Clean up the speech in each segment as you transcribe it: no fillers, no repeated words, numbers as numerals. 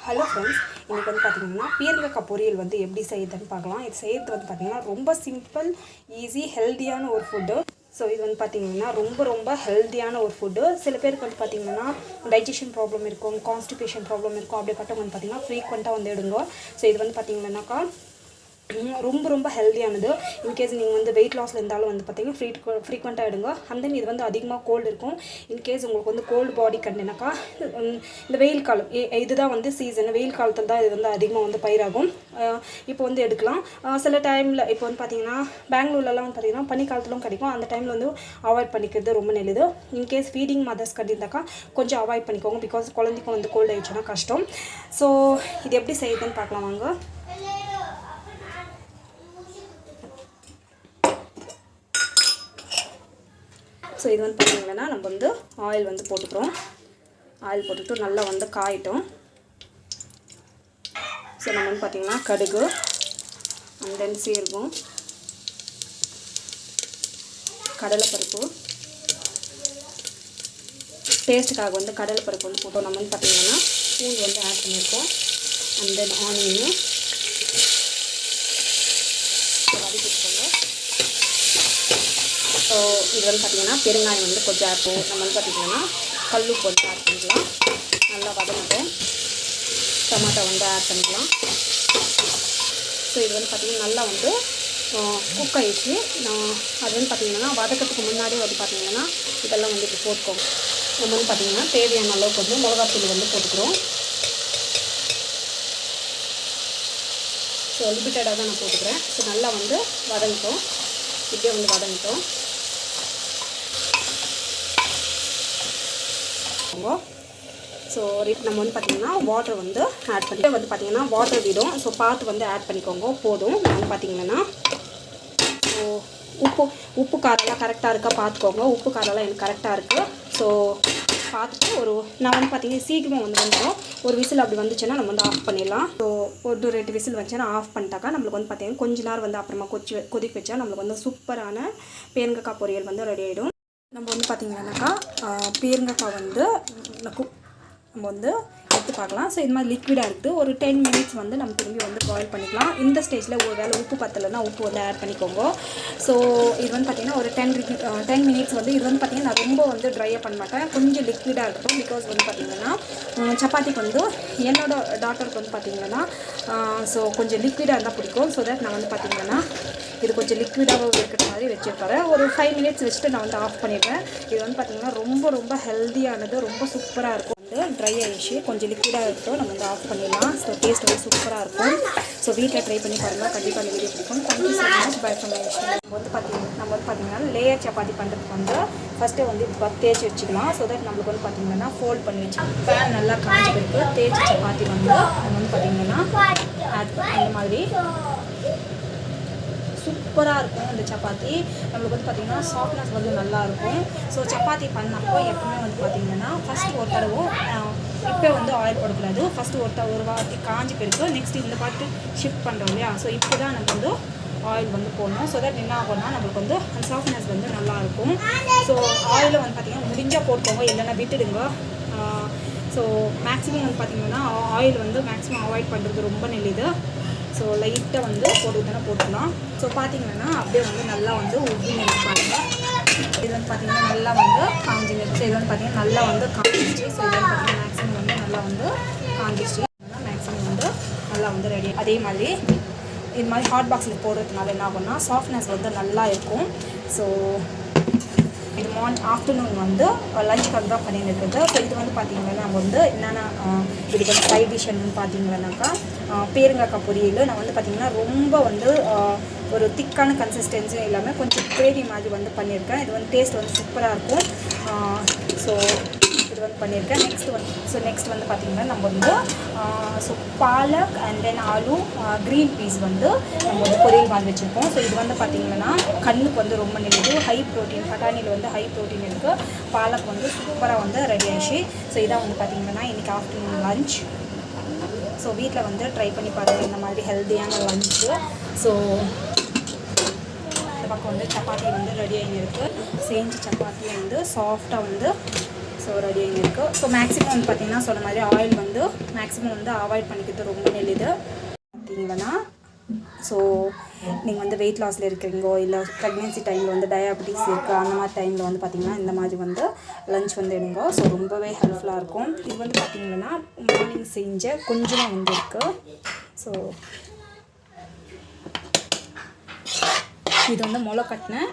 Hello friends, இன்றைக்கி வந்து பார்த்திங்கன்னா பீர்க்கங்காய் பொரியல் வந்து எப்படி செய்யுதுன்னு பார்க்கலாம். இது செய்கிறது வந்து பார்த்திங்கன்னா ரொம்ப சிம்பிள், ஈஸி, ஹெல்த்தியான ஒரு ஃபுட்டு. ஸோ இது வந்து பார்த்திங்கன்னா ரொம்ப ஹெல்த்தியான ஒரு ஃபுட்டு. சில பேருக்கு வந்து பார்த்திங்கன்னா டைஜஷன் ப்ராப்ளம் இருக்கும், கான்ஸ்டிபேஷன் ப்ராப்ளம் இருக்கும். அப்படிப்பட்டவங்க வந்து பார்த்திங்கன்னா ஃப்ரீக்வெண்ட்டாக வந்து எடுங்க. ஸோ இது வந்து பார்த்திங்கன்னாக்கா ரொம்ப ஹெல்த்தியானது. இன்கேஸ் நீங்கள் வந்து வெயிட் லாஸில் இருந்தாலும் வந்து பார்த்திங்கன்னா ஃப்ரீக்வெண்ட்டாக எடுங்க. அண்ட் தென் இது வந்து அதிகமாக கோல்டு இருக்கும். இன்கேஸ் உங்களுக்கு வந்து கோல்டு பாடி கண்டினாக்கா இந்த வெயில் காலம் இதுதான் வந்து சீசன். வெயில் காலத்தில் தான் இது வந்து அதிகமாக வந்து பயிராகும். இப்போ வந்து எடுக்கலாம். சில டைமில் இப்போ வந்து பார்த்திங்கன்னா பெங்களூர்லலாம் வந்து பார்த்திங்கன்னா பனிக்காலத்திலும் கிடைக்கும். அந்த டைமில் வந்து அவாய்ட் பண்ணிக்கிறது ரொம்ப நல்லது. இன்கேஸ் ஃபீடிங் மதர்ஸ் கண்டிருந்தாக்கா கொஞ்சம் அவாய்ட் பண்ணிக்கோங்க. பிகாஸ் குழந்தைக்கும் வந்து கோல்டு ஆயிடுச்சுன்னா கஷ்டம். ஸோ இது எப்படி செய்யுதுன்னு பார்க்கலாம் வாங்க. ஸோ இது வந்து பார்த்திங்கன்னா நம்ம வந்து ஆயில் வந்து போட்டுக்கிறோம். ஆயில் போட்டுட்டு நல்லா வந்து காயிட்டோம். ஸோ நம்ம வந்து பார்த்திங்கன்னா கடுகு அண்ட் தென் சீரகம், கடலைப்பருப்பு, டேஸ்ட்டுக்காக வந்து கடலைப்பருப்பு வந்து போட்டோம். நம்ம வந்து பார்த்திங்கன்னா பூண்டு வந்து ஆட் பண்ணியிருக்கோம். அண்ட் தென் ஆனியனு வதக்கிட்டுக்கோங்க. ஸோ இது வந்து பார்த்திங்கன்னா பெருங்காயம் வந்து கொஞ்சம் ஆட் பண்ணுவோம். நம்ம வந்து பார்த்திங்கன்னா கல்லுப்பு வந்து ஆட் பண்ணிக்கலாம். நல்லா வதங்கிட்டோம். டொமேட்டோ வந்து ஆட் பண்ணிக்கலாம். ஸோ இது வந்து பார்த்திங்கன்னா நல்லா வந்து குக் ஆகிடுச்சு. அது வந்து பார்த்திங்கன்னா வதக்கிறதுக்கு முன்னாடியே வந்து பார்த்திங்கன்னா இதெல்லாம் வந்து இப்போ போட்டுக்கோங்க. நம்ம வந்து பார்த்திங்கன்னா தேவையான அளவுக்கு வந்து மிளகாத்தூள் வந்து போட்டுக்கிறோம். ஸோ லிமிட்டடாக தான் நான் போட்டுக்கிறேன். ஸோ நல்லா வந்து வதங்கிட்டோம். இப்படியே வந்து வதங்கிட்டோம். ஸோ நம்ம வந்து பார்த்திங்கன்னா வாட்டர் வந்து ஆட் பண்ணிட்டு வந்து பார்த்திங்கன்னா வாட்டர் விடும். ஸோ பார்த்து வந்து ஆட் பண்ணிக்கோங்க. போதும். வந்து பார்த்திங்கன்னா ஸோ உப்பு காரெல்லாம் கரெக்டாக இருக்கா பார்த்துக்கோங்க. உப்பு காரெல்லாம் எனக்கு கரெக்டாக இருக்குது. ஸோ பார்த்துட்டு நான் வந்து பார்த்திங்கன்னா சீக்கிரமாக வந்து வந்துடும். ஒரு விசில் அப்படி வந்துச்சுன்னா நம்ம வந்து ஆஃப் பண்ணிடலாம். ஸோ ஒரு 2 விசில் வந்துச்சுன்னா ஆஃப் பண்ணிட்டாக்கா நம்மளுக்கு வந்து பார்த்திங்கன்னா கொஞ்ச நேரம் வந்து அப்புறமா கொதிக்க வச்சா நம்மளுக்கு வந்து சூப்பரான பீர்க்கங்காய் பொரியல் வந்து ரெடி ஆகிடும். நம்ம வந்து பார்த்திங்கன்னாக்கா பீர்க்கங்காய் வந்து நம்ம வந்து எடுத்து பார்க்கலாம். ஸோ இது மாதிரி லிக்விடாக இருக்குது. ஒரு 10 மினிட்ஸ் வந்து நம்ம திரும்பி வந்து பாயில் பண்ணிக்கலாம். இந்த ஸ்டேஜில் ஒரு வேளை உப்பு பத்தலைன்னா உப்பு வந்து ஆட் பண்ணிக்கோங்க. ஸோ இது வந்து பார்த்திங்கன்னா ஒரு 10 மினிட்ஸ் வந்து இது வந்து பார்த்திங்கன்னா நான் ரொம்ப வந்து ட்ரையாக பண்ண மாட்டேன். கொஞ்சம் லிக்விடாக இருக்கட்டும். பிகாஸ் வந்து பார்த்திங்கன்னா சப்பாத்திக்கு வந்து என்னோடய டாட்டருக்கு வந்து பார்த்திங்கன்னா ஸோ கொஞ்சம் லிக்விடாக இருந்தால் பிடிக்கும். ஸோ தட் நான் வந்து பார்த்திங்கன்னா இது கொஞ்சம் லிக்விடாக இருக்கிற மாதிரி வச்சுருப்பேன். ஒரு 5 மினிட்ஸ் வச்சுட்டு நான் வந்து ஆஃப் பண்ணிடுவேன். இது வந்து பார்த்திங்கன்னா ரொம்ப ஹெல்த்தியானது, ரொம்ப சூப்பராக இருக்கும். வந்து ட்ரை ஆகிடுச்சு, கொஞ்சம் லிக்விடாக இருக்கட்டும். நம்ம வந்து ஆஃப் பண்ணிடலாம். ஸோ டேஸ்ட் வந்து சூப்பராக இருக்கும். ஸோ வீட்டில் ட்ரை பண்ணி பாருங்கள். கண்டிப்பாக அந்த வீடியோ பிடிக்கும். Thank you so much. By from my விஷயம். நம்ம வந்து பார்த்திங்கன்னா லேயர் சப்பாத்தி பண்ணுறதுக்கு வந்து ஃபஸ்ட்டே வந்து தேய்ச்சி வச்சுக்கலாம். ஸோ தட் நம்மளுக்கு வந்து பார்த்திங்கன்னா ஃபோல்ட் பண்ணி வச்சு பேன் நல்லா காஞ்சி போயிருக்கு. தேய்ச்சி சப்பாத்தி வந்து நம்ம வந்து பார்த்திங்கன்னா ஆட் பண்ணி இந்த மாதிரி சூப்பராக இருக்கும். இந்த சப்பாத்தி நம்மளுக்கு வந்து பார்த்திங்கன்னா சாஃப்ட்னஸ் வந்து நல்லாயிருக்கும். ஸோ சப்பாத்தி பண்ணப்போ எப்பவுமே வந்து பார்த்திங்கன்னா ஃபஸ்ட்டு ஒரு தடவை இப்போ வந்து ஆயில் போடக்கூடாது. ஃபஸ்ட்டு ஒரு வாட்டி காஞ்சி போயிருக்கு. நெக்ஸ்ட் இந்த பாட்டு ஷிஃப்ட் பண்ணுறோம் இல்லையா. ஸோ இப்போ தான் நம்ம வந்து ஆயில் வந்து போடணும். ஸோ தட் என்ன ஆகும்னா நம்மளுக்கு வந்து அந்த சாஃப்ட்னஸ் வந்து நல்லாயிருக்கும். ஸோ ஆயிலை வந்து பார்த்திங்கன்னா முடிஞ்சால் போட்டுக்கோங்க, இல்லைன்னா விட்டுடுங்க. ஸோ மேக்ஸிமம் வந்து பார்த்திங்கன்னா ஆயில் வந்து மேக்ஸிமம் அவாய்ட் பண்ணுறது ரொம்ப நல்லது. ஸோ லைட்டாக வந்து போட்டுக்கலாம். ஸோ பார்த்திங்கன்னா அப்படியே வந்து நல்லா வந்து உப்பி நினைப்பாங்க. இது வந்து பார்த்திங்கன்னா நல்லா வந்து காஞ்சி நிறுச்சு. இது வந்து பார்த்திங்கன்னா நல்லா வந்து காஞ்சிச்சு. ஸோ இது வந்து பார்த்திங்கன்னா மேக்ஸிமம் வந்து நல்லா வந்து காஞ்சிச்சு. மேக்ஸிமம் வந்து நல்லா வந்து ரெடி. அதே மாதிரி இது மாதிரி ஹாட் பாக்ஸில் போடுறதுனால என்ன ஆகும்னா சாஃப்ட்னஸ் வந்து நல்லா இருக்கும். ஸோ இது ஆஃப்டர்நூன் வந்து லஞ்சுக்காக தான் பண்ணியிருக்குது. ஸோ இது வந்து பார்த்திங்கன்னா நம்ம வந்து என்னென்ன இதுக்கு வந்து சைட் டிஷ் பார்த்திங்கன்னாக்கா பீர்க்கங்காய் பொரியல். நான் வந்து பார்த்திங்கன்னா ரொம்ப வந்து ஒரு திக்கான கன்சிஸ்டன்சி இல்லாமல் கொஞ்சம் கிரேவி மாதிரி வந்து பண்ணியிருக்கேன். இது வந்து டேஸ்ட் வந்து சூப்பராக இருக்கும். ஸோ இது வந்து பண்ணியிருக்கேன். நெக்ஸ்ட் வந்து பார்த்திங்கன்னா நம்ம வந்து so palak and then aloo green peas வந்து நம்ம வந்து பொரியல் மாதிரி வச்சுருக்கோம். ஸோ இது வந்து பார்த்திங்கன்னா கண்ணுக்கு வந்து ரொம்ப நல்லது. ஹை ப்ரோட்டீன், பட்டாணியில் வந்து ஹை ப்ரோட்டீன் இருக்குது. பாலக் வந்து சூப்பராக வந்து ரெடி ஆகிடுச்சு. ஸோ இதான் வந்து பார்த்திங்கன்னா இன்றைக்கி ஆஃப்டர்நூன் லஞ்ச். ஸோ வீட்டில் வந்து ட்ரை பண்ணி பாருங்கள் இந்த மாதிரி ஹெல்த்தியான லஞ்சு. ஸோ இந்த பக்கம் வந்து சப்பாத்தி வந்து ரெடி ஆகிருக்கு. செஞ்சு சப்பாத்தி வந்து சாஃப்டாக வந்து ஸோ ரெடி இருக்குது. ஸோ மேக்ஸிமம் வந்து பார்த்திங்கன்னா சொன்ன மாதிரி ஆயில் வந்து மேக்ஸிமம் வந்து அவாய்ட் பண்ணிக்கிறது ரொம்ப நல்லது பார்த்தீங்கன்னா. ஸோ நீங்கள் வந்து வெயிட் லாஸில் இருக்கிறீங்கோ இல்லை ப்ரெக்னென்சி டைமில் வந்து டயாபெட்டிஸ் இருக்குது அந்த மாதிரி டைமில் வந்து பார்த்திங்கன்னா இந்த மாதிரி வந்து லஞ்ச் வந்து எடுங்க. ஸோ ரொம்பவே ஹெல்ப்ஃபுல்லாக இருக்கும். இது வந்து பார்த்திங்கன்னா மார்னிங் செஞ்ச கொஞ்சமாக வந்து இருக்குது. ஸோ இது வந்து முளை கட்டின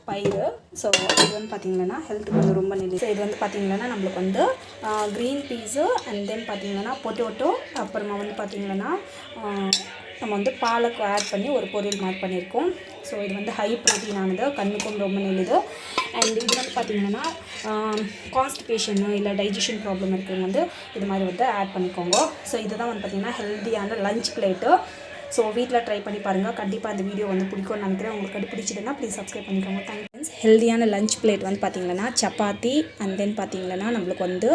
பயிறு. ஸோ இது வந்து பார்த்திங்கன்னா ஹெல்த்துக்கு வந்து ரொம்ப நல்லது. ஸோ இது வந்து பார்த்திங்கன்னா நம்மளுக்கு வந்து க்ரீன் பீஸு அண்ட் தென் பார்த்திங்கன்னா பொட்டேட்டோ, அப்புறமா வந்து பார்த்திங்கன்னா நம்ம வந்து பாலக் ஆட் பண்ணி ஒரு பொரியல் மாதிரி பண்ணியிருக்கோம். ஸோ இது வந்து ஹை ப்ரோட்டீனானது, கண்ணுக்கும் ரொம்ப நல்லது. அண்ட் இது வந்து பார்த்திங்கன்னா கான்ஸ்டிபேஷனு இல்லை டைஜஷன் ப்ராப்ளம் இருக்கிறவங்க வந்து இது மாதிரி வந்து ஆட் பண்ணிக்கோங்க. ஸோ இதுதான் வந்து பார்த்திங்கன்னா ஹெல்த்தியான லஞ்ச் பிளேட்டு. ஸோ வீட்டில் ட்ரை பண்ணி பாருங்கள். கண்டிப்பாக அந்த வீடியோ வந்து பிடிக்கும்னு நினைக்கிறேன். உங்களுக்கு அது பிடிச்சதுன்னா ப்ளீஸ் சப்ஸ்கிரைப் பண்ணிக்கோங்க. Thank friends. ஹெல்தியான லஞ்ச் பிளேட் வந்து பார்த்திங்கன்னா சப்பாத்தி அண்ட் தென் பார்த்திங்கன்னா நம்மளுக்கு வந்து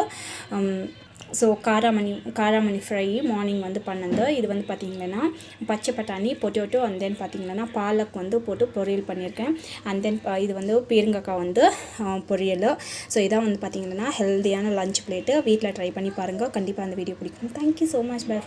ஸோ காராமணி ஃப்ரை மார்னிங் வந்து பண்ணது. இது வந்து பார்த்திங்கன்னா பச்சை பட்டாணி, பொட்டேட்டோ அண்ட் தென் பார்த்திங்கன்னா பாலக் வந்து போட்டு பொரியல் பண்ணியிருக்கேன். அண்ட் தென் இது வந்து பீர்க்கங்காய் வந்து பொரியல். ஸோ இதான் வந்து பார்த்திங்கன்னா ஹெல்தியான லஞ்ச் பிளேட்டு. வீட்டில் ட்ரை பண்ணி பாருங்கள். கண்டிப்பாக அந்த வீடியோ பிடிக்கும். Thank you so much. பை.